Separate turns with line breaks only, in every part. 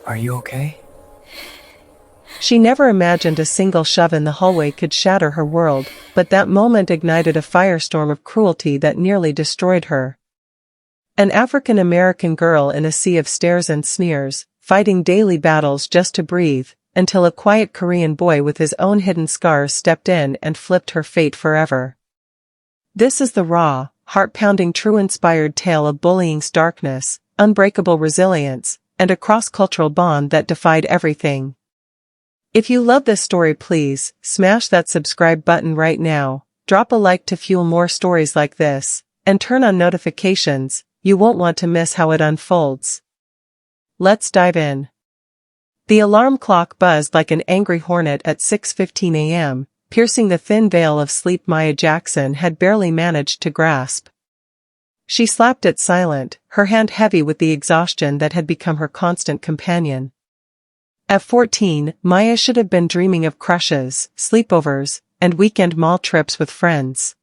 Are you okay?
She never imagined a single shove in the hallway could shatter her world, but that moment ignited a firestorm of cruelty that nearly destroyed her. An African-American girl in a sea of stares and sneers, fighting daily battles just to breathe, until a quiet Korean boy with his own hidden scars stepped in and flipped her fate forever. This is the raw, heart-pounding true-inspired tale of bullying's darkness, unbreakable resilience, and a cross-cultural bond that defied everything. If you love this story, please smash that subscribe button right now, drop a like to fuel more stories like this, and turn on notifications. You won't want to miss how it unfolds. Let's dive in. The alarm clock buzzed like an angry hornet at 6:15 a.m., piercing the thin veil of sleep Maya Jackson had barely managed to grasp. She slapped it silent, her hand heavy with the exhaustion that had become her constant companion. At 14, Maya should have been dreaming of crushes, sleepovers, and weekend mall trips with friends.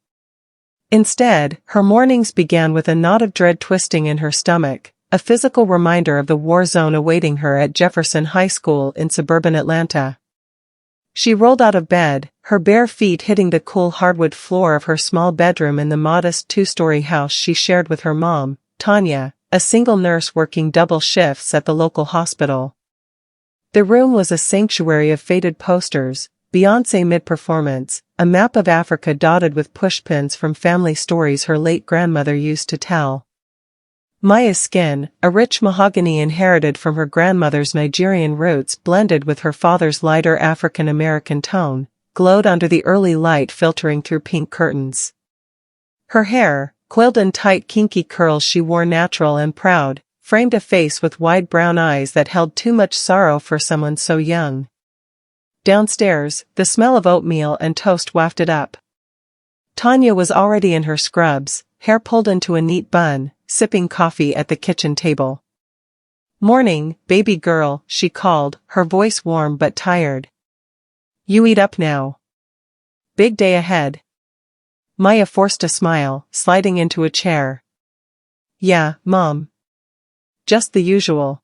Instead, her mornings began with a knot of dread twisting in her stomach, a physical reminder of the war zone awaiting her at Jefferson High School in suburban Atlanta. She rolled out of bed, her bare feet hitting the cool hardwood floor of her small bedroom in the modest two-story house she shared with her mom, Tanya, a single nurse working double shifts at the local hospital. The room was a sanctuary of faded posters, Beyoncé mid-performance, a map of Africa dotted with pushpins from family stories her late grandmother used to tell. Maya's skin, a rich mahogany inherited from her grandmother's Nigerian roots blended with her father's lighter African-American tone, glowed under the early light filtering through pink curtains. Her hair, coiled in tight kinky curls she wore natural and proud, framed a face with wide brown eyes that held too much sorrow for someone so young. Downstairs, the smell of oatmeal and toast wafted up. Tanya was already in her scrubs, hair pulled into a neat bun, sipping coffee at the kitchen table. "Morning, baby girl," she called, her voice warm but tired. "You eat up now. Big day ahead." Maya forced a smile, sliding into a chair. "Yeah, Mom. Just the usual."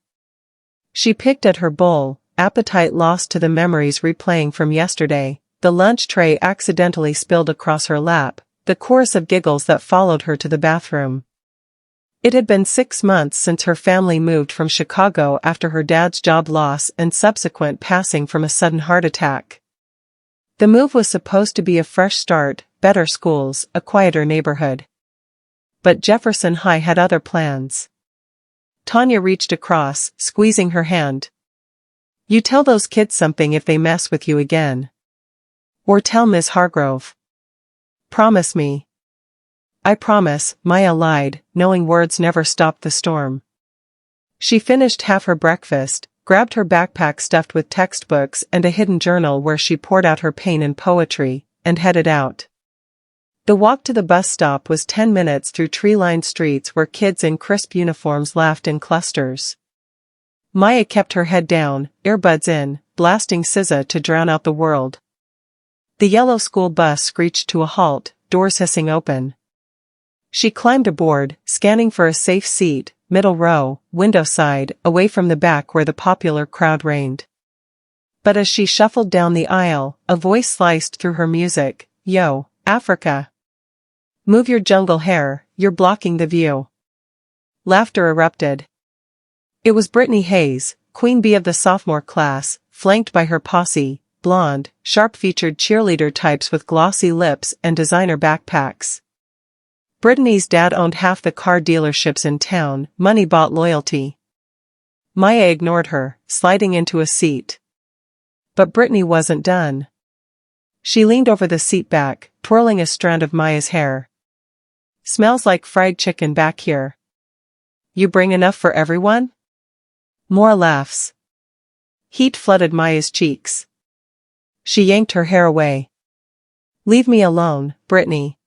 She picked at her bowl, appetite lost to the memories replaying from yesterday, the lunch tray accidentally spilled across her lap, the chorus of giggles that followed her to the bathroom. It had been 6 months since her family moved from Chicago after her dad's job loss and subsequent passing from a sudden heart attack. The move was supposed to be a fresh start, better schools, a quieter neighborhood. But Jefferson High had other plans. Tanya reached across, squeezing her hand. "You tell those kids something if they mess with you again. Or tell Miss Hargrove. Promise me." "I promise," Maya lied, knowing words never stopped the storm. She finished half her breakfast, grabbed her backpack stuffed with textbooks and a hidden journal where she poured out her pain and poetry, and headed out. The walk to the bus stop was 10 minutes through tree-lined streets where kids in crisp uniforms laughed in clusters. Maya kept her head down, earbuds in, blasting SZA to drown out the world. The yellow school bus screeched to a halt, doors hissing open. She climbed aboard, scanning for a safe seat, middle row, window side, away from the back where the popular crowd reigned. But as she shuffled down the aisle, a voice sliced through her music. "Yo, Africa. Move your jungle hair, you're blocking the view." Laughter erupted. It was Brittany Hayes, Queen Bee of the sophomore class, flanked by her posse, blonde, sharp-featured cheerleader types with glossy lips and designer backpacks. Brittany's dad owned half the car dealerships in town, money bought loyalty. Maya ignored her, sliding into a seat. But Brittany wasn't done. She leaned over the seat back, twirling a strand of Maya's hair. "Smells like fried chicken back here. You bring enough for everyone?" More laughs. Heat flooded Maya's cheeks. She yanked her hair away. "Leave me alone, Brittany."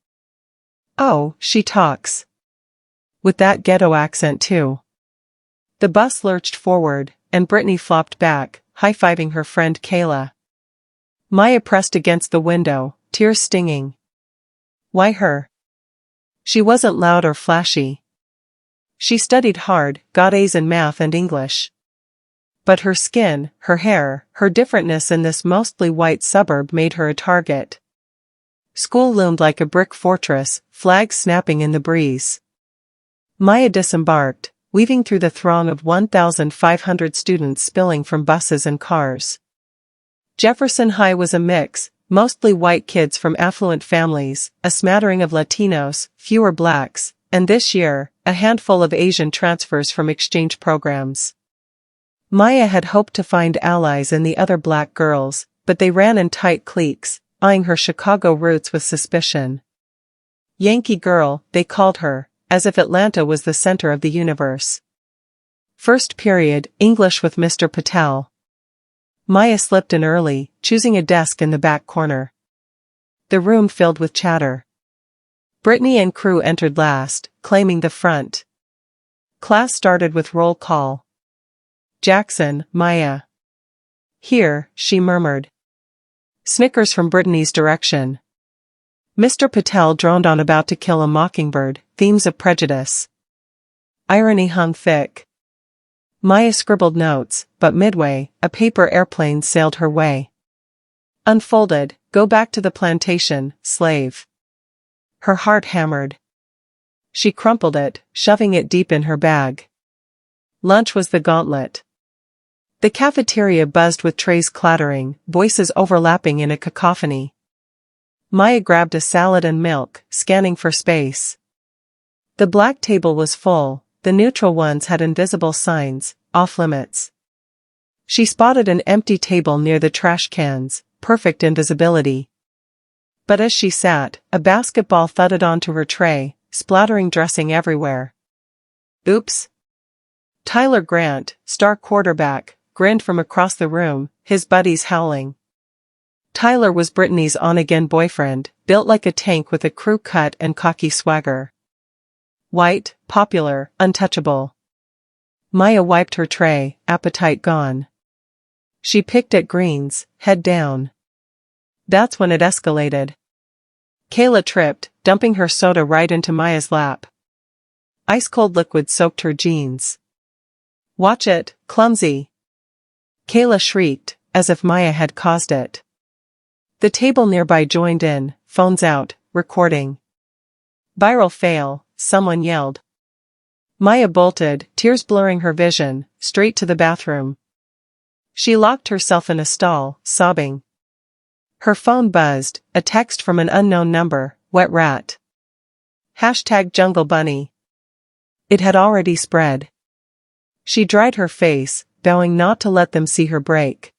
"Oh, she talks. With that ghetto accent too." The bus lurched forward, and Brittany flopped back, high-fiving her friend Kayla. Maya pressed against the window, tears stinging. Why her? She wasn't loud or flashy. She studied hard, got A's in math and English. But her skin, her hair, her differentness in this mostly white suburb made her a target. School loomed like a brick fortress, flags snapping in the breeze. Maya disembarked, weaving through the throng of 1,500 students spilling from buses and cars. Jefferson High was a mix, mostly white kids from affluent families, a smattering of Latinos, fewer blacks, and this year, a handful of Asian transfers from exchange programs. Maya had hoped to find allies in the other black girls, but they ran in tight cliques, eyeing her Chicago roots with suspicion. Yankee Girl, they called her, as if Atlanta was the center of the universe. First period, English with Mr. Patel. Maya slipped in early, choosing a desk in the back corner. The room filled with chatter. Brittany and crew entered last, claiming the front. Class started with roll call. Jackson, Maya. Here, she murmured. Snickers from Brittany's direction. Mr. Patel droned on about to kill a mockingbird, themes of prejudice. Irony hung thick. Maya scribbled notes, but midway, a paper airplane sailed her way. Unfolded, go back to the plantation, slave. Her heart hammered. She crumpled it, shoving it deep in her bag. Lunch was the gauntlet. The cafeteria buzzed with trays clattering, voices overlapping in a cacophony. Maya grabbed a salad and milk, scanning for space. The black table was full, the neutral ones had invisible signs, off limits. She spotted an empty table near the trash cans, perfect invisibility. But as she sat, a basketball thudded onto her tray, splattering dressing everywhere. Oops. Tyler Grant, star quarterback, grinned from across the room, his buddies howling. Tyler was Brittany's on-again boyfriend, built like a tank with a crew cut and cocky swagger. White, popular, untouchable. Maya wiped her tray, appetite gone. She picked at greens, head down. That's when it escalated. Kayla tripped, dumping her soda right into Maya's lap. Ice-cold liquid soaked her jeans. Watch it, clumsy. Kayla shrieked, as if Maya had caused it. The table nearby joined in, phones out, recording. Viral fail, someone yelled. Maya bolted, tears blurring her vision, straight to the bathroom. She locked herself in a stall, sobbing. Her phone buzzed, a text from an unknown number, wet rat. #Jungle Bunny. It had already spread. She dried her face, vowing not to let them see her break.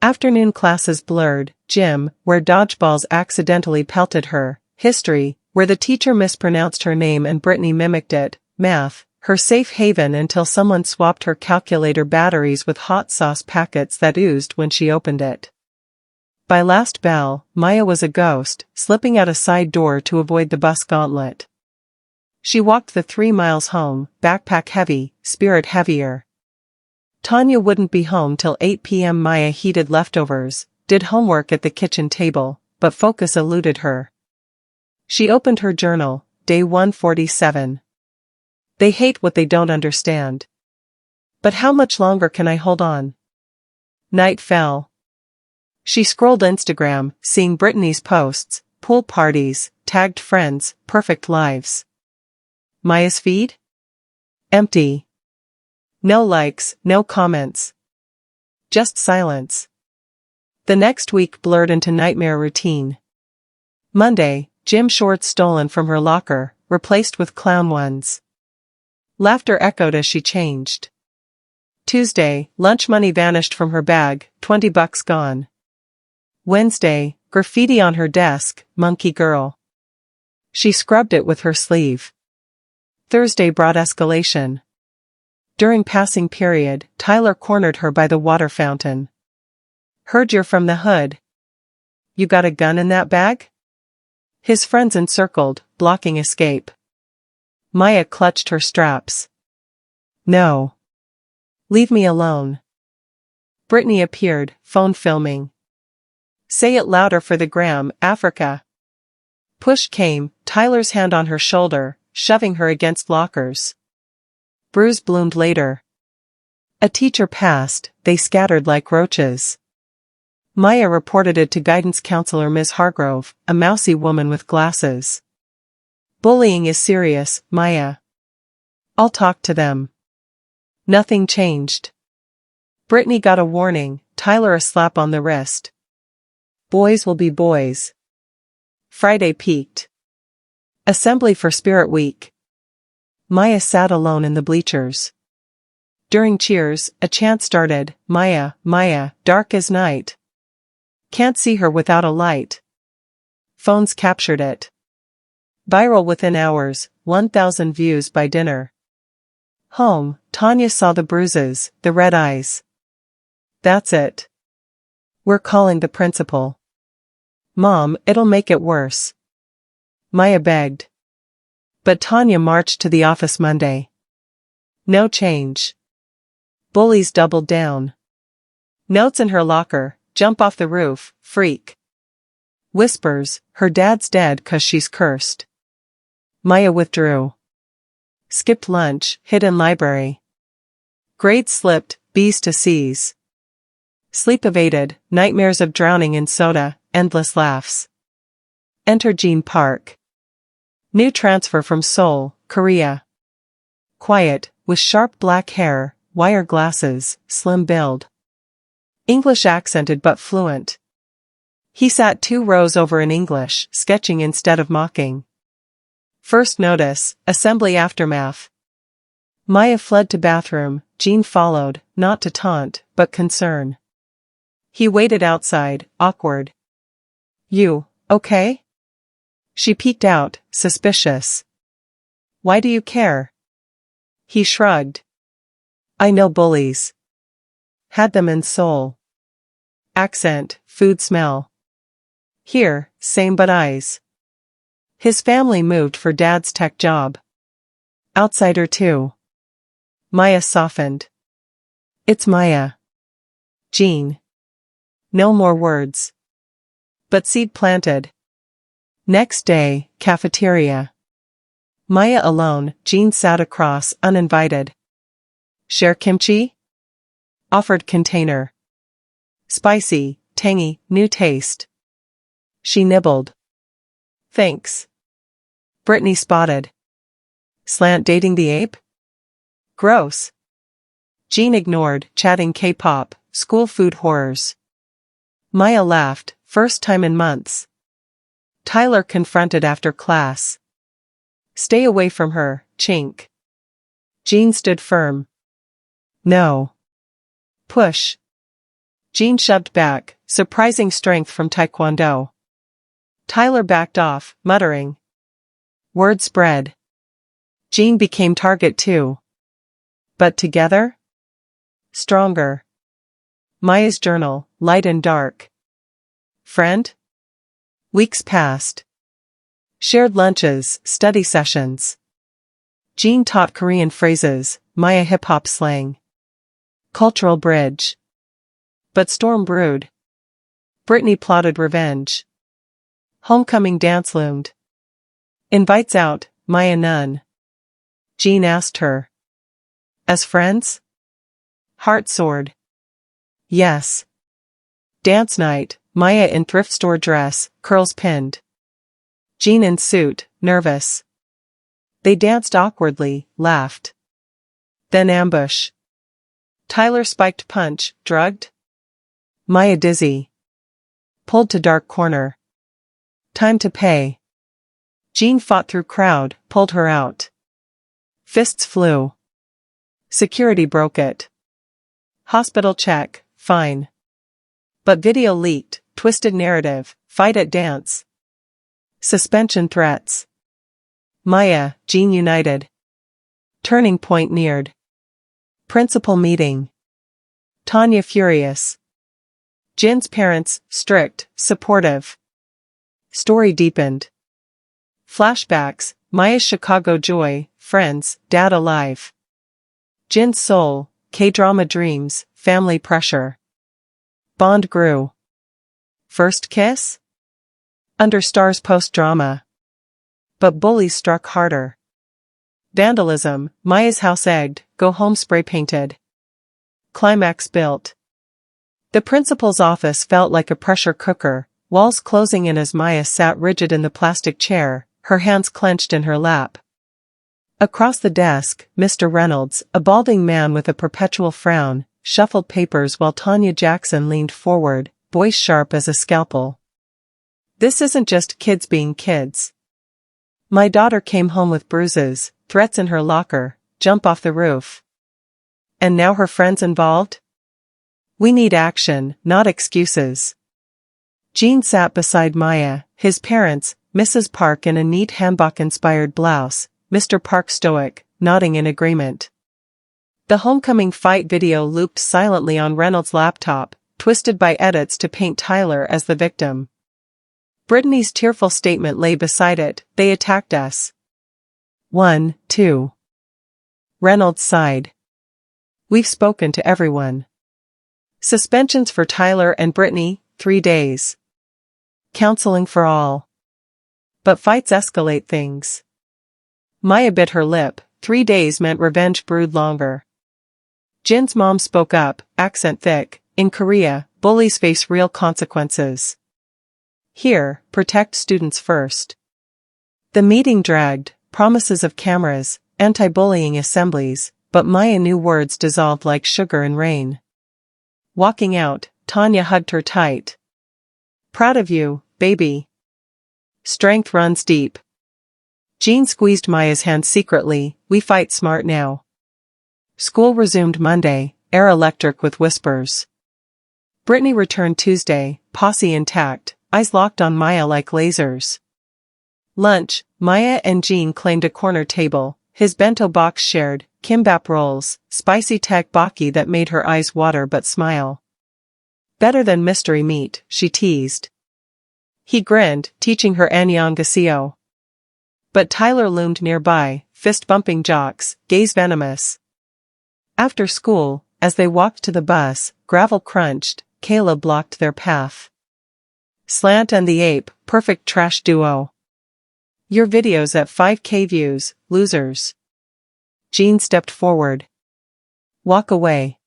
Afternoon classes blurred, gym, where dodgeballs accidentally pelted her, history, where the teacher mispronounced her name and Brittany mimicked it, math, her safe haven until someone swapped her calculator batteries with hot sauce packets that oozed when she opened it. By last bell, Maya was a ghost, slipping out a side door to avoid the bus gauntlet. She walked the 3 miles home, backpack heavy, spirit heavier. Tanya wouldn't be home till 8 p.m. Maya heated leftovers, did homework at the kitchen table, but focus eluded her. She opened her journal, day 147. They hate what they don't understand. But how much longer can I hold on? Night fell. She scrolled Instagram, seeing Brittany's posts, pool parties, tagged friends, perfect lives. Maya's feed? Empty. No likes, no comments. Just silence. The next week blurred into nightmare routine. Monday, gym shorts stolen from her locker, replaced with clown ones. Laughter echoed as she changed. Tuesday, lunch money vanished from her bag, $20 gone. Wednesday, graffiti on her desk, monkey girl. She scrubbed it with her sleeve. Thursday brought escalation. During passing period, Tyler cornered her by the water fountain. Heard you're from the hood. You got a gun in that bag? His friends encircled, blocking escape. Maya clutched her straps. No. Leave me alone. Brittany appeared, phone filming. Say it louder for the gram, Africa. Push came, Tyler's hand on her shoulder, shoving her against lockers. Bruise bloomed later. A teacher passed, they scattered like roaches. Maya reported it to guidance counselor Ms. Hargrove, a mousy woman with glasses. Bullying is serious, Maya. I'll talk to them. Nothing changed. Brittany got a warning, Tyler a slap on the wrist. Boys will be boys. Friday peaked. Assembly for Spirit Week. Maya sat alone in the bleachers. During cheers, a chant started, Maya, Maya, dark as night. Can't see her without a light. Phones captured it. Viral within hours, 1,000 views by dinner. Home, Tanya saw the bruises, the red eyes. That's it. We're calling the principal. Mom, it'll make it worse. Maya begged. But Tanya marched to the office Monday. No change. Bullies doubled down. Notes in her locker, jump off the roof, freak. Whispers, her dad's dead 'cause she's cursed. Maya withdrew. Skipped lunch, hid in library. Grades slipped, B's to C's. Sleep evaded, nightmares of drowning in soda, endless laughs. Enter Jean Park. New transfer from Seoul, Korea. Quiet, with sharp black hair, wire glasses, slim build. English accented but fluent. He sat 2 rows over in English, sketching instead of mocking. First notice, assembly aftermath. Maya fled to bathroom, Jean followed, not to taunt, but concern. He waited outside, awkward. You, okay? She peeked out, suspicious. Why do you care? He shrugged. I know bullies. Had them in Seoul. Accent, food smell. Here, same but eyes. His family moved for dad's tech job. Outsider too. Maya softened. It's Maya. Jean. No more words. But seed planted. Next day, cafeteria. Maya alone, Jean sat across, uninvited. Share kimchi? Offered container. Spicy, tangy, new taste. She nibbled. Thanks. Brittany spotted. Slant dating the ape? Gross. Jean ignored, chatting K-pop, school food horrors. Maya laughed, first time in months. Tyler confronted after class. Stay away from her, chink. Jean stood firm. No. Push. Jean shoved back, surprising strength from Taekwondo. Tyler backed off, muttering. Word spread. Jean became target too. But together? Stronger. Maya's journal, light and dark. Friend? Weeks passed. Shared lunches, study sessions. Jean taught Korean phrases, Maya hip-hop slang. Cultural bridge. But storm brewed. Brittany plotted revenge. Homecoming dance loomed. Invites out, Maya none. Jean asked her. As friends? Heart soared. Yes. Dance night, Maya in thrift store dress, curls pinned. Jean in suit, nervous. They danced awkwardly, laughed. Then ambush. Tyler spiked punch, drugged. Maya dizzy. Pulled to dark corner. Time to pay. Jean fought through crowd, pulled her out. Fists flew. Security broke it. Hospital check, fine. But video leaked, twisted narrative, fight at dance. Suspension threats. Maya, Jean united. Turning point neared. Principal meeting. Tanya furious. Jin's parents, strict, supportive. Story deepened. Flashbacks, Maya's Chicago joy, friends, dad alive. Jin's soul, K-drama dreams, family pressure. Bond grew. First kiss? Under stars post-drama. But bullies struck harder. Vandalism, Maya's house egged, go home spray painted. Climax built. The principal's office felt like a pressure cooker, walls closing in as Maya sat rigid in the plastic chair, her hands clenched in her lap. Across the desk, Mr. Reynolds, a balding man with a perpetual frown, shuffled papers while Tanya Jackson leaned forward, voice sharp as a scalpel. This isn't just kids being kids. My daughter came home with bruises, threats in her locker, jump off the roof. And now her friend's involved? We need action, not excuses. Gene sat beside Maya, his parents, Mrs. Park in a neat hanbok-inspired blouse, Mr. Park stoic, nodding in agreement. The homecoming fight video looped silently on Reynolds' laptop, twisted by edits to paint Tyler as the victim. Brittany's tearful statement lay beside it, they attacked us. 1, 2. Reynolds sighed. We've spoken to everyone. Suspensions for Tyler and Brittany, 3 days. Counseling for all. But fights escalate things. Maya bit her lip, 3 days meant revenge brewed longer. Jin's mom spoke up, accent thick, in Korea, bullies face real consequences. Here, protect students first. The meeting dragged, promises of cameras, anti-bullying assemblies, but Maya knew words dissolved like sugar in rain. Walking out, Tanya hugged her tight. Proud of you, baby. Strength runs deep. Jean squeezed Maya's hand secretly, we fight smart now. School resumed Monday, air electric with whispers. Brittany returned Tuesday, posse intact, eyes locked on Maya like lasers. Lunch, Maya and Jean claimed a corner table, his bento box shared, kimbap rolls, spicy tteokbokki that made her eyes water but smile. Better than mystery meat, she teased. He grinned, teaching her annyeonghaseyo. But Tyler loomed nearby, fist-bumping jocks, gaze venomous. After school, as they walked to the bus, gravel crunched, Kayla blocked their path. Slant and the Ape, perfect trash duo. Your videos at 5K views, losers. Jean stepped forward. Walk away.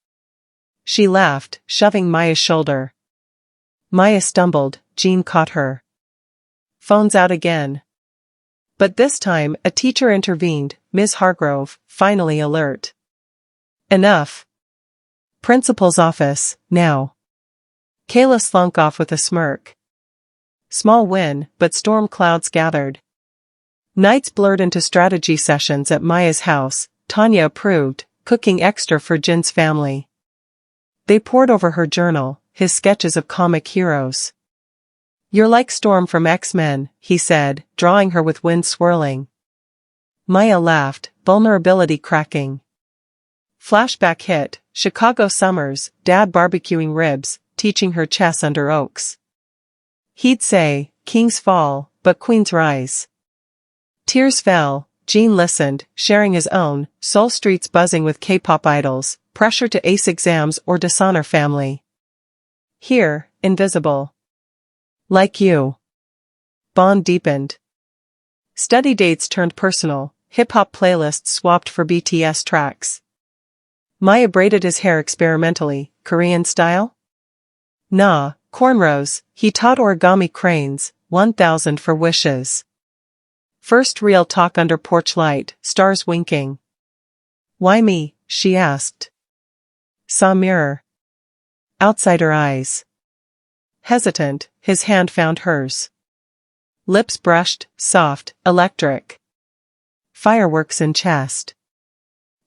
She laughed, shoving Maya's shoulder. Maya stumbled, Jean caught her. Phone's out again. But this time, a teacher intervened, Ms. Hargrove, finally alert. Enough. Principal's office, now. Kayla slunk off with a smirk. Small win, but storm clouds gathered. Nights blurred into strategy sessions at Maya's house, Tanya approved, cooking extra for Jin's family. They pored over her journal, his sketches of comic heroes. You're like Storm from X-Men, he said, drawing her with wind swirling. Maya laughed, vulnerability cracking. Flashback hit, Chicago summers, Dad barbecuing ribs, teaching her chess under oaks. He'd say, kings fall, but queens rise. Tears fell, Jean listened, sharing his own, soul streets buzzing with K-pop idols, pressure to ace exams or dishonor family. Here, invisible. Like you. Bond deepened. Study dates turned personal, hip-hop playlists swapped for BTS tracks. Maya braided his hair experimentally, Korean style? Nah, cornrows, he taught origami cranes, 1,000 for wishes. First real talk under porch light, stars winking. Why me, she asked. Saw mirror. Outside her eyes. Hesitant, his hand found hers. Lips brushed, soft, electric. Fireworks in chest.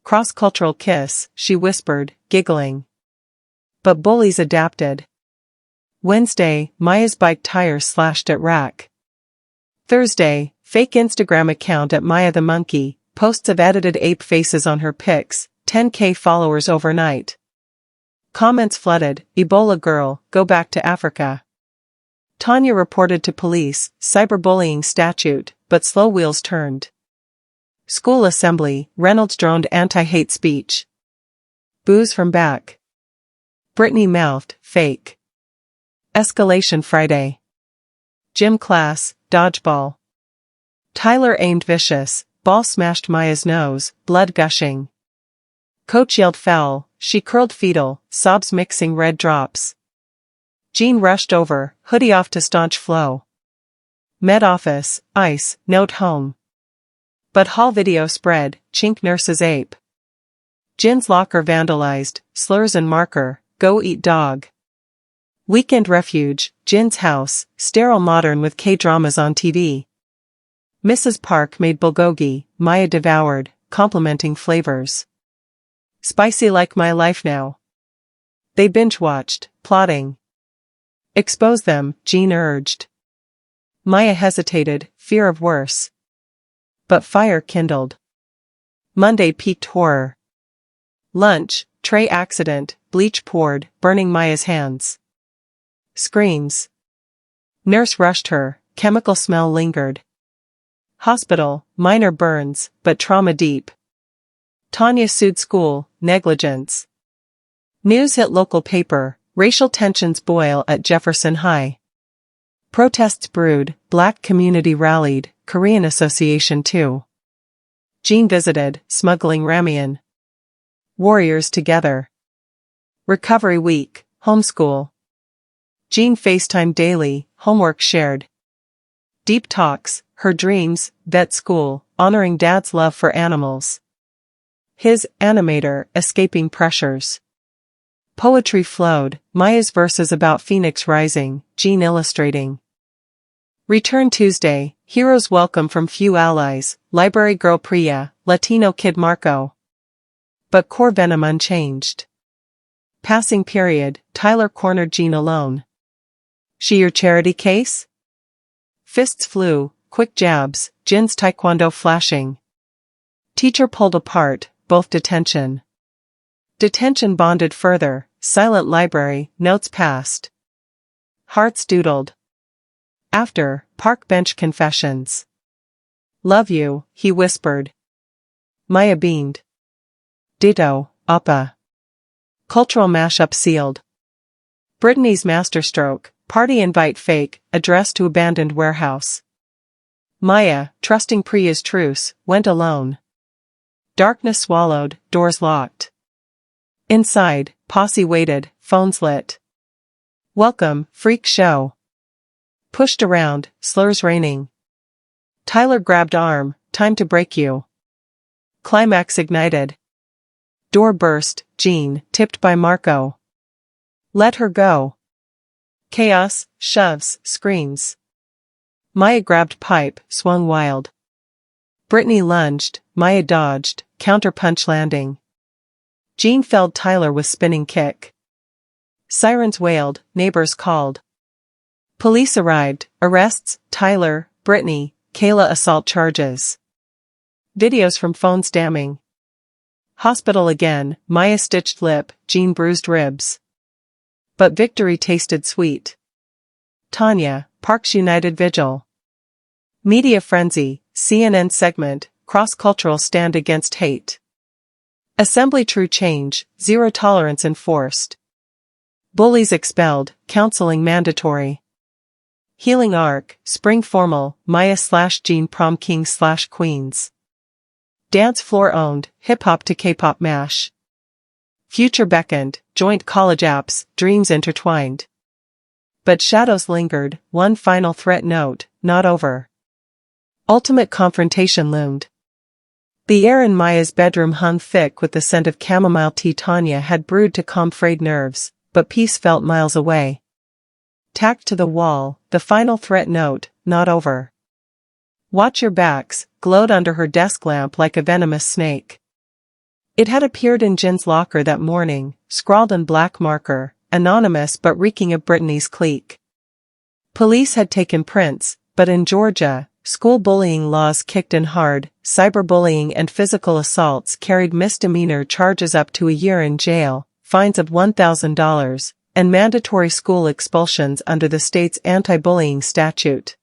Cross-cultural kiss, she whispered, giggling. But bullies adapted. Wednesday, Maya's bike tires slashed at rack. Thursday, fake Instagram account at Maya the Monkey, posts of edited ape faces on her pics, 10K followers overnight. Comments flooded, Ebola girl, go back to Africa. Tanya reported to police, cyberbullying statute, but slow wheels turned. School assembly, Reynolds droned anti-hate speech. Booze from back. Brittany mouthed, fake. Escalation Friday. Gym class, dodgeball. Tyler aimed vicious, ball smashed Maya's nose, blood gushing. Coach yelled foul, she curled fetal, sobs mixing red drops. Jean rushed over, hoodie off to staunch flow. Med office, ice, note home. But hall video spread, chink nurses ape. Jin's locker vandalized, slurs and marker, go eat dog. Weekend refuge, Jin's house, sterile modern with K-dramas on TV. Mrs. Park made bulgogi, Maya devoured, complimenting flavors. Spicy like my life now. They binge-watched, plotting. Expose them, Jean urged. Maya hesitated, fear of worse. But fire kindled. Monday peaked horror. Lunch, tray accident, bleach poured, burning Maya's hands. Screams. Nurse rushed her, chemical smell lingered. Hospital, minor burns, but trauma deep. Tanya sued school, negligence. News hit local paper, racial tensions boil at Jefferson High. Protests brewed, Black community rallied, Korean Association too. Jean visited, smuggling ramen. Warriors together. Recovery week, homeschool. Jean FaceTime daily, homework shared. Deep talks, her dreams, vet school, honoring dad's love for animals. His animator, escaping pressures. Poetry flowed, Maya's verses about Phoenix rising, Jean illustrating. Return Tuesday, heroes welcome from few allies, library girl Priya, Latino kid Marco. But core venom unchanged. Passing period, Tyler cornered Jean alone. She your charity case? Fists flew, quick jabs, Jin's taekwondo flashing. Teacher pulled apart, both detention. Detention bonded further, silent library, notes passed. Hearts doodled. After, park bench confessions. Love you, he whispered. Maya beamed. Ditto, Appa. Cultural mashup sealed. Brittany's masterstroke, party invite fake, addressed to abandoned warehouse. Maya, trusting Priya's truce, went alone. Darkness swallowed, doors locked. Inside, posse waited, phones lit. Welcome, freak show. Pushed around, slurs raining. Tyler grabbed arm, time to break you. Climax ignited. Door burst, Jean, tipped by Marco. Let her go. Chaos, shoves, screams. Maya grabbed pipe, swung wild. Brittany lunged, Maya dodged, counter-punch landing. Jean felled Tyler with spinning kick. Sirens wailed, neighbors called. Police arrived, arrests, Tyler, Brittany, Kayla assault charges. Videos from phones damning. Hospital again, Maya stitched lip, Jean bruised ribs. But victory tasted sweet. Tanya, Parks United Vigil. Media frenzy, CNN segment, cross-cultural stand against hate. Assembly true change, zero tolerance enforced. Bullies expelled, counseling mandatory. Healing arc, spring formal, Maya/Jean prom kings/queens. Dance floor owned, hip-hop to K-pop mash. Future beckoned, joint college apps, dreams intertwined. But shadows lingered, one final threat note, not over. Ultimate confrontation loomed. The air in Maya's bedroom hung thick with the scent of chamomile tea Tanya had brewed to calm frayed nerves, but peace felt miles away. Tacked to the wall, the final threat note, not over. Watch your backs, glowed under her desk lamp like a venomous snake. It had appeared in Jin's locker that morning, scrawled in black marker, anonymous but reeking of Brittany's clique. Police had taken prints, but in Georgia, school bullying laws kicked in hard, cyberbullying and physical assaults carried misdemeanor charges up to a year in jail, fines of $1,000, and mandatory school expulsions under the state's anti-bullying statute.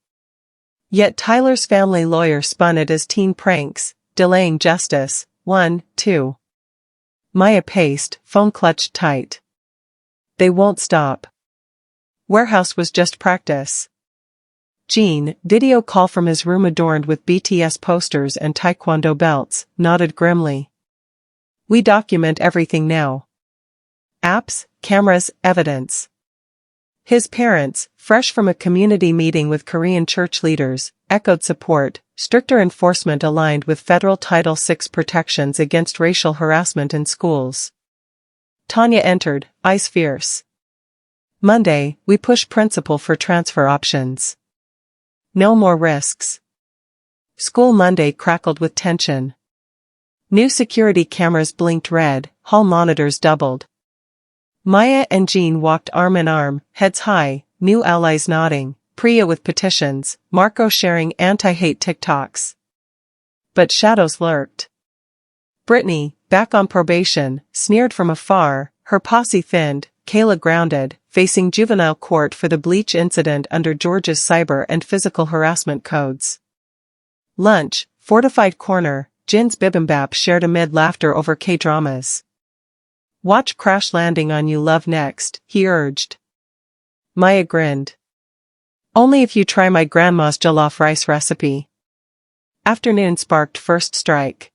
Yet Tyler's family lawyer spun it as teen pranks, delaying justice. 1, 2. Maya paced, phone clutched tight. They won't stop. Warehouse was just practice. Jean, video call from his room adorned with BTS posters and taekwondo belts, nodded grimly. We document everything now. Apps, cameras, evidence. His parents, fresh from a community meeting with Korean church leaders, echoed support. Stricter enforcement aligned with federal Title VI protections against racial harassment in schools. Tanya entered, eyes fierce. Monday, we push principal for transfer options. No more risks. School Monday crackled with tension. New security cameras blinked red, hall monitors doubled. Maya and Jean walked arm in arm, heads high, new allies nodding, Priya with petitions, Marco sharing anti-hate TikToks. But shadows lurked. Brittany, back on probation, sneered from afar, her posse thinned, Kayla grounded, facing juvenile court for the bleach incident under Georgia's cyber and physical harassment codes. Lunch, fortified corner, Jin's bibimbap shared amid laughter over K-dramas. Watch Crash Landing on You Love next, he urged. Maya grinned. Only if you try my grandma's jollof rice recipe. Afternoon sparked first strike.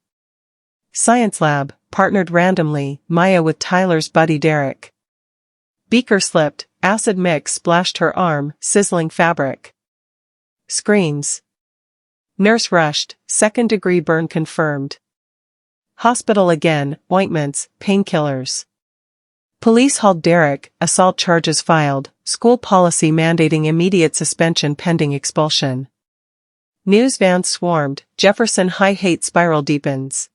Science lab, partnered randomly, Maya with Tyler's buddy Derek. Beaker slipped, acid mix splashed her arm, sizzling fabric. Screams. Nurse rushed, second-degree burn confirmed. Hospital again, ointments, painkillers. Police hauled Derek, assault charges filed, school policy mandating immediate suspension pending expulsion. News vans swarmed, Jefferson high hate spiral deepens.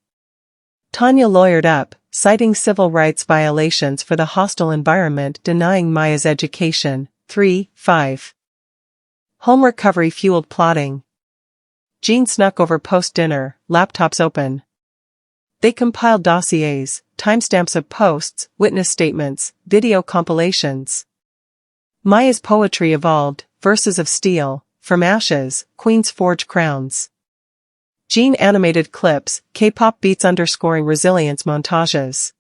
Tanya lawyered up, citing civil rights violations for the hostile environment denying Maya's education. 3-5. Home recovery fueled plotting. Jean snuck over post-dinner, laptops open. They compiled dossiers, timestamps of posts, witness statements, video compilations. Maya's poetry evolved, verses of steel, from ashes, queens forge crowns. Jean animated clips, K-pop beats underscoring resilience montages.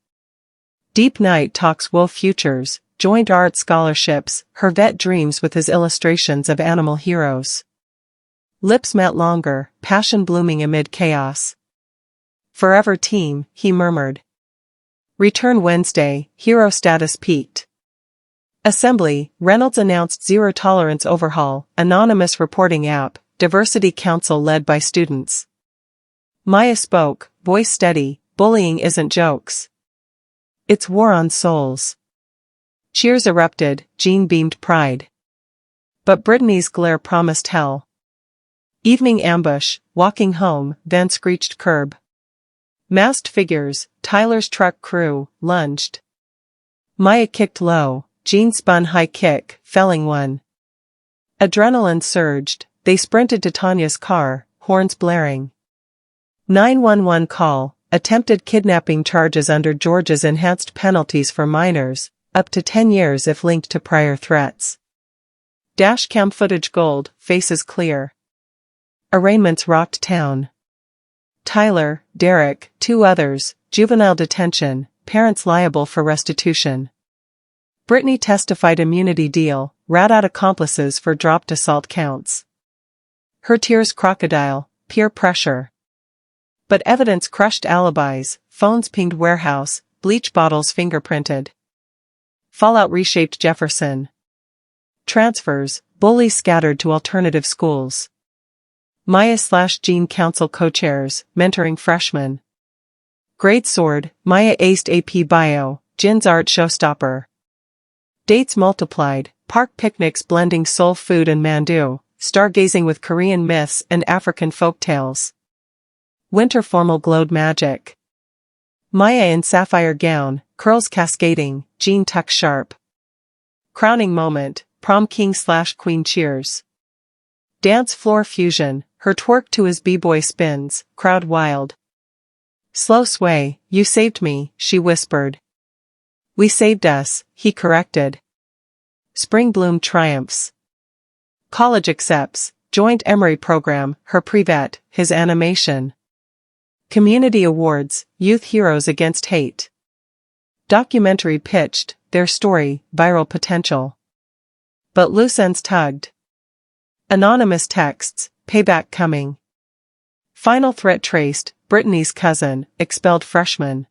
Deep Night talks wolf futures, joint art scholarships, her vet dreams with his illustrations of animal heroes. Lips met longer, passion blooming amid chaos. Forever team, he murmured. Return Wednesday, hero status peaked. Assembly, Reynolds announced zero-tolerance overhaul, anonymous reporting app, diversity council led by students. Maya spoke, voice steady, bullying isn't jokes. It's war on souls. Cheers erupted, Jean beamed pride. But Brittany's glare promised hell. Evening ambush, walking home, then screeched curb. Masked figures, Tyler's truck crew, lunged. Maya kicked low, Jean spun high kick, felling one. Adrenaline surged, they sprinted to Tanya's car, horns blaring. 911 call, attempted kidnapping charges under Georgia's enhanced penalties for minors, up to 10 years if linked to prior threats. Dashcam footage gold, faces clear. Arraignments rocked town. Tyler, Derek, 2 others, juvenile detention, parents liable for restitution. Brittany testified immunity deal, rat out accomplices for dropped assault counts. Her tears crocodile, peer pressure. But evidence crushed alibis, phones pinged warehouse, bleach bottles fingerprinted. Fallout reshaped Jefferson. Transfers, bullies scattered to alternative schools. Maya/Jean council co-chairs, mentoring freshmen. Grade soared, Maya aced AP Bio, Jin's art showstopper. Dates multiplied, park picnics blending soul food and mandu, stargazing with Korean myths and African folktales. Winter formal glowed magic. Maya in sapphire gown, curls cascading, Jean tucked sharp. Crowning moment, prom king/queen cheers. Dance floor fusion, her twerk to his b-boy spins, crowd wild. Slow sway, you saved me, she whispered. We saved us, he corrected. Spring bloom triumphs. College accepts, joint Emory program, her pre-vet, his animation. Community awards, youth heroes against hate. Documentary pitched, their story, viral potential. But loose ends tugged. Anonymous texts, payback coming. Final threat traced, Brittany's cousin, expelled freshman.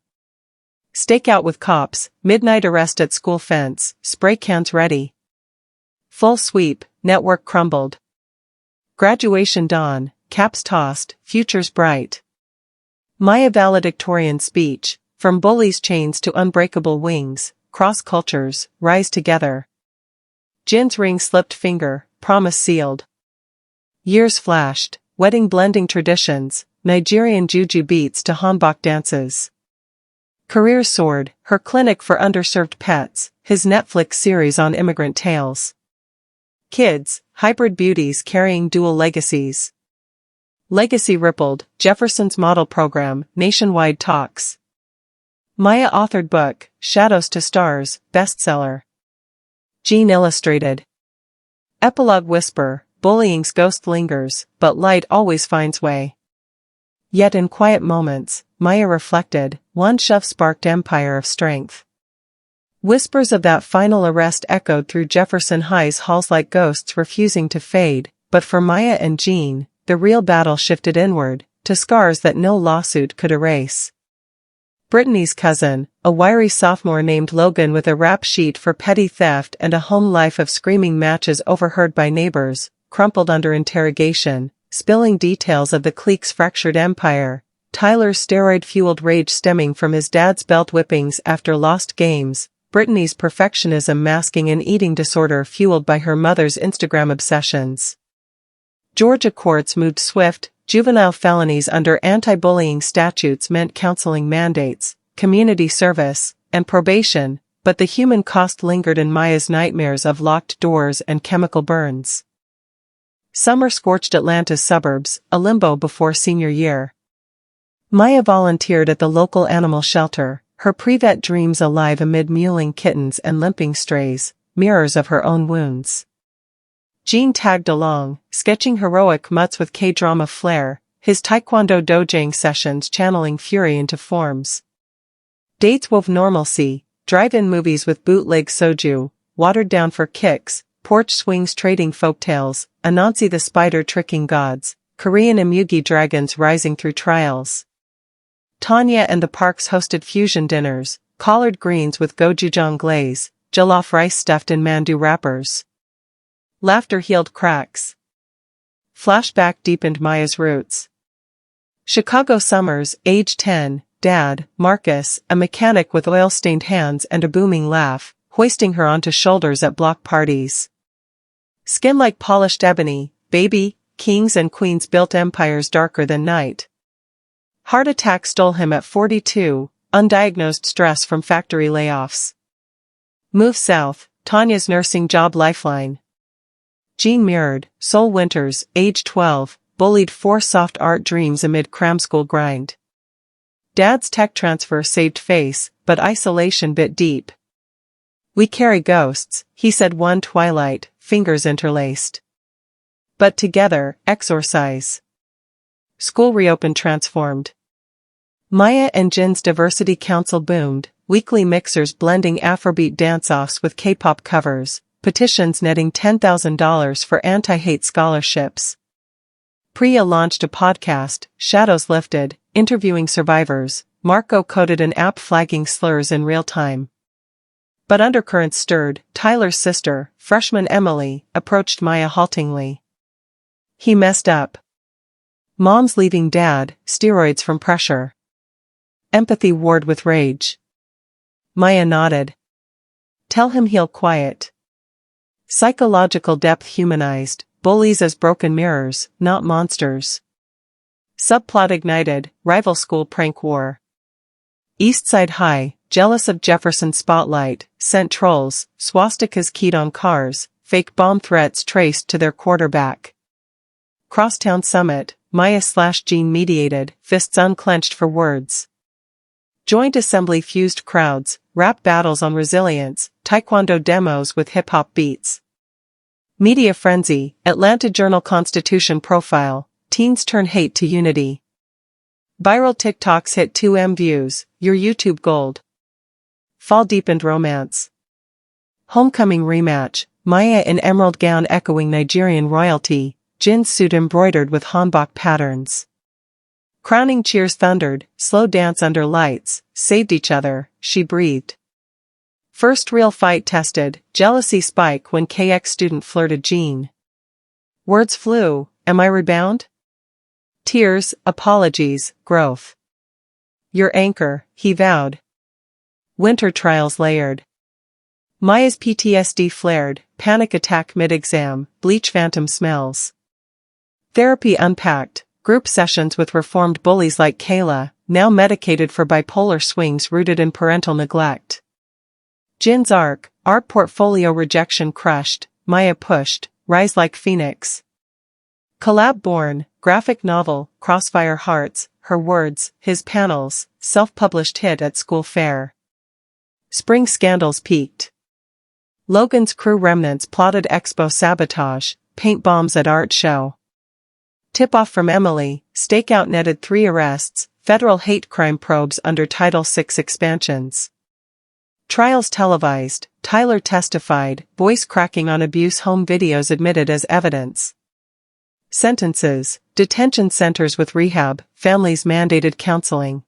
Stakeout with cops, midnight arrest at school fence, spray cans ready. Full sweep, network crumbled. Graduation dawn, caps tossed, futures bright. Maya valedictorian speech, from bullies' chains to unbreakable wings, cross cultures, rise together. Jin's ring slipped finger, promise sealed. Years flashed, wedding blending traditions, Nigerian juju beats to hanbok dances. Career soared, her clinic for underserved pets, his Netflix series on immigrant tales. Kids, hybrid beauties carrying dual legacies. Legacy rippled, Jefferson's model program, nationwide talks. Maya authored book, Shadows to Stars, bestseller. Jean illustrated. Epilogue whisper, bullying's ghost lingers, but light always finds way. Yet in quiet moments, Maya reflected, one shove sparked empire of strength. Whispers of that final arrest echoed through Jefferson High's halls like ghosts refusing to fade, but for Maya and Jean, the real battle shifted inward, to scars that no lawsuit could erase. Brittany's cousin, a wiry sophomore named Logan with a rap sheet for petty theft and a home life of screaming matches overheard by neighbors, crumpled under interrogation, spilling details of the clique's fractured empire. Tyler's steroid-fueled rage stemming from his dad's belt whippings after lost games, Brittany's perfectionism masking an eating disorder fueled by her mother's Instagram obsessions. Georgia courts moved swift, juvenile felonies under anti-bullying statutes meant counseling mandates, community service, and probation, but the human cost lingered in Maya's nightmares of locked doors and chemical burns. Summer scorched Atlanta's suburbs, a limbo before senior year. Maya volunteered at the local animal shelter, her pre-vet dreams alive amid mewling kittens and limping strays, mirrors of her own wounds. Jean tagged along, sketching heroic mutts with K-drama flair, his taekwondo dojang sessions channeling fury into forms. Dates wove normalcy, drive-in movies with bootleg soju, watered down for kicks, porch swings trading folktales, Anansi the spider tricking gods, Korean emugi dragons rising through trials. Tanya and the parks hosted fusion dinners, collard greens with gochujang glaze, jollof rice stuffed in mandu wrappers. Laughter healed cracks. Flashback deepened Maya's roots. Chicago summers, age 10, dad, Marcus, a mechanic with oil-stained hands and a booming laugh, hoisting her onto shoulders at block parties. Skin like polished ebony, baby, kings and queens built empires darker than night. Heart attack stole him at 42, undiagnosed stress from factory layoffs. Move south, Tanya's nursing job lifeline. Jean mirrored, Soul Winters, age 12, bullied 4 soft art dreams amid cram school grind. Dad's tech transfer saved face, but isolation bit deep. We carry ghosts, he said one twilight, fingers interlaced. But together, exorcise. School reopened transformed. Maya and Jin's diversity council boomed, weekly mixers blending Afrobeat dance-offs with K-pop covers, petitions netting $10,000 for anti-hate scholarships. Priya launched a podcast, Shadows Lifted, interviewing survivors. Marco coded an app flagging slurs in real time. But undercurrents stirred. Tyler's sister, freshman Emily, approached Maya haltingly. He messed up. Mom's leaving dad, steroids from pressure. Empathy warred with rage. Maya nodded. Tell him he'll quiet. Psychological depth humanized, bullies as broken mirrors, not monsters. Subplot ignited, rival school prank war. Eastside High, jealous of Jefferson spotlight, sent trolls, swastikas keyed on cars, fake bomb threats traced to their quarterback. Crosstown Summit, Maya/Jean mediated, fists unclenched for words. Joint assembly fused crowds, rap battles on resilience, taekwondo demos with hip-hop beats. Media frenzy, Atlanta Journal-Constitution profile, teens turn hate to unity. Viral TikToks hit 2M views, your YouTube gold. Fall deepened romance. Homecoming rematch, Maya in emerald gown echoing Nigerian royalty, Jin's suit embroidered with hanbok patterns. Crowning cheers thundered, slow dance under lights, saved each other, she breathed. First real fight tested, jealousy spike when KX student flirted Jean. Words flew, am I rebound? Tears, apologies, growth. Your anchor, he vowed. Winter trials layered. Maya's PTSD flared, panic attack mid-exam, bleach phantom smells. Therapy unpacked, group sessions with reformed bullies like Kayla, now medicated for bipolar swings rooted in parental neglect. Jin's art portfolio rejection crushed, Maya pushed, rise like phoenix. Collab born, graphic novel, Crossfire Hearts, her words, his panels, self-published hit at school fair. Spring scandals peaked. Logan's crew remnants plotted expo sabotage, paint bombs at art show. Tip-off from Emily, stakeout netted 3 arrests, federal hate crime probes under Title VI expansions. Trials televised, Tyler testified, voice cracking on abuse home videos admitted as evidence. Sentences, detention centers with rehab, families mandated counseling.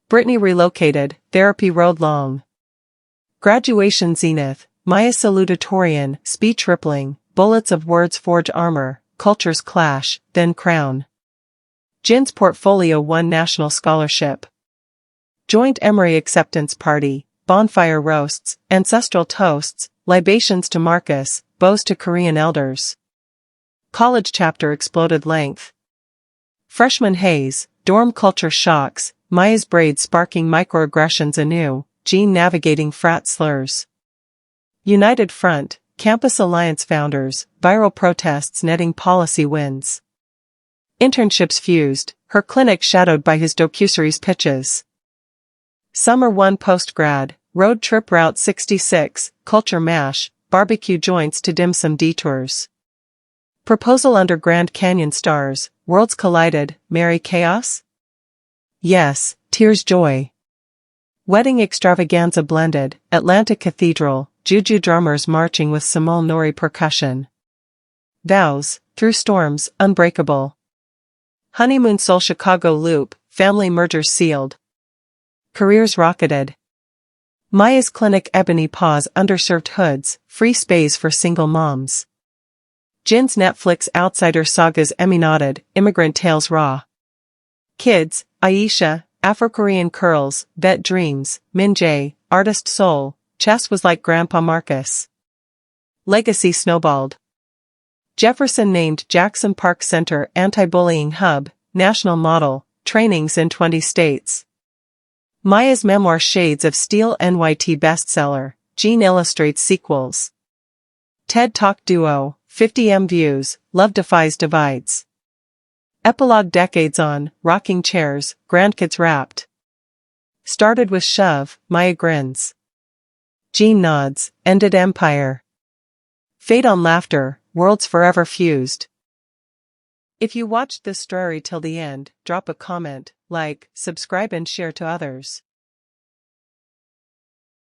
Brittany relocated, therapy road long. Graduation zenith, Maya salutatorian, speech rippling, bullets of words forge armor, cultures clash, then crown. Jin's portfolio won national scholarship. Joint Emory acceptance party, bonfire roasts, ancestral toasts, libations to Marcus, bows to Korean elders. College chapter exploded length. Freshman haze, dorm culture shocks, Maya's braids sparking microaggressions anew, Jean navigating frat slurs. United Front, Campus Alliance founders, viral protests netting policy wins. Internships fused, her clinic shadowed by his docuseries pitches. Summer 1 post-grad, road trip Route 66, culture mash, barbecue joints to dim sum detours. Proposal under Grand Canyon stars, worlds collided, merry chaos? Yes, tears joy. Wedding extravaganza blended, Atlantic Cathedral, Juju drummers marching with Simone Nori percussion. Vows, through storms, unbreakable. Honeymoon Seoul Chicago loop, family mergers sealed. Careers rocketed. Maya's clinic ebony paws underserved hoods, free space for single moms. Jin's Netflix outsider sagas Emmy-nodded, immigrant tales raw. Kids, Aisha, Afro-Korean curls, vet dreams, Min-jae, artist soul, chess was like Grandpa Marcus. Legacy snowballed. Jefferson named Jackson Park Center anti-bullying hub, national model, trainings in 20 states. Maya's memoir Shades of Steel NYT bestseller, Jean illustrates sequels. TED Talk duo, 50M views, love defies divides. Epilogue decades on, rocking chairs, grandkids wrapped. Started with shove, Maya grins. Jean nods, ended empire. Fade on laughter, worlds forever fused. If you watched this story till the end, drop a comment, like, subscribe and share to others.